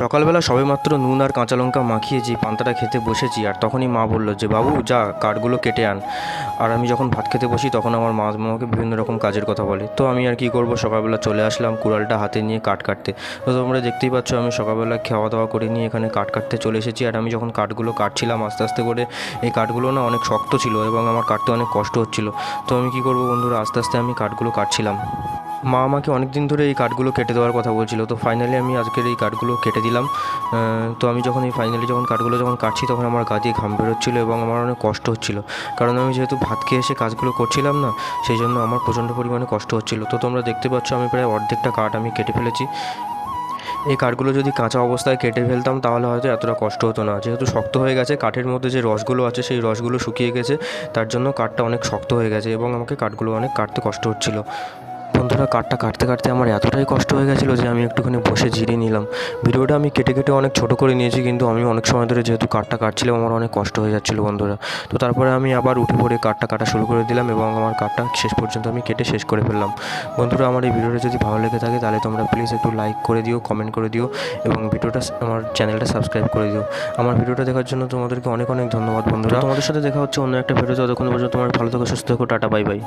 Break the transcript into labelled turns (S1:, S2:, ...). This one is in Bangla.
S1: সকালবেলা সবেমাত্র নুন আর কাঁচা লঙ্কা মাখিয়ে যে পান্তাটা খেতে বসেছি, আর তখনই মা বলল যে বাবু যা কাঠগুলো কেটে আন। আর আমি যখন ভাত খেতে বসি তখন আমার মা আমাকে বিভিন্ন রকম কাজের কথা বলে। তো আমি আর কি করব, সকালবেলা চলে আসলাম কুড়ালটা হাতে নিয়ে কাঠ কাটতে। তো তোমরা দেখতেই পাচ্ছ আমি সকালবেলা খাওয়া দাওয়া করে নিয়ে এখানে কাঠ কাটতে চলে এসেছি। আর আমি যখন কাঠগুলো কাটছিলাম আস্তে আস্তে করে, এই কাঠগুলো না অনেক শক্ত ছিল এবং আমার কাটতে অনেক কষ্ট হচ্ছিল। তো আমি কি করব বন্ধুরা, আস্তে আস্তে আমি কাঠগুলো কাটছিলাম। মা আমাকে অনেক দিন ধরে এই কাঠগুলো কেটে দেওয়ার কথা বলছিল। তো ফাইনালি আমি আজকের এই কাঠগুলো কেটে দিলাম। তো আমি যখন কাঠগুলো যখন কাটছি তখন আমার গা দিয়ে ঘাম বেরোচ্ছিলো এবং আমার অনেক কষ্ট হচ্ছিলো, কারণ আমি যেহেতু ভাত খেয়ে এসে কাজগুলো করছিলাম না, সেই জন্য আমার প্রচণ্ড পরিমাণে কষ্ট হচ্ছিলো। তো তোমরা দেখতে পাচ্ছ আমি প্রায় অর্ধেকটা কাঠ আমি কেটে ফেলেছি। এই কাঠগুলো যদি কাঁচা অবস্থায় কেটে ফেলতাম তাহলে হয়তো এতটা কষ্ট হতো না। যেহেতু শক্ত হয়ে গেছে, কাঠের মধ্যে যে রসগুলো আছে সেই রসগুলো শুকিয়ে গেছে, তার জন্য কাঠটা অনেক শক্ত হয়ে গেছে এবং আমাকে কাঠগুলো অনেক কাটতে কষ্ট হচ্ছিলো। বন্ধুরা, কাঠটা কাটতে কাটতে আমার এতটাই কষ্ট হয়ে গেছিলো যে আমি একটুখানি বসে জিরিয়ে নিলাম। ভিডিওটা আমি কেটে কেটে অনেক ছোটো করে নিয়েছি, কিন্তু আমি অনেক সময় ধরে যেহেতু কাঠটা কাটছিলাম আমার অনেক কষ্ট হয়ে যাচ্ছিলো বন্ধুরা। তো তারপরে আমি আবার উঠে পড়ে কাঠটা কাটা শুরু করে দিলাম এবং আমার কাঠটা শেষ পর্যন্ত আমি কেটে শেষ করে ফেললাম। বন্ধুরা, আমার এই ভিডিওটা যদি ভালো লেগে থাকে তাহলে তোমরা প্লিজ একটু লাইক করে দিও, কমেন্ট করে দিও এবং আমার চ্যানেলটা সাবস্ক্রাইব করে দিও। আমার ভিডিওটা দেখার জন্য তোমাদেরকে অনেক অনেক ধন্যবাদ বন্ধুরা। তোমাদের সাথে দেখা হচ্ছে অন্য একটা ভিডিওতে। ততক্ষণ পর্যন্ত তোমার ভালো থেকো, সুস্থ থেকো, টাটা, বাই বাই।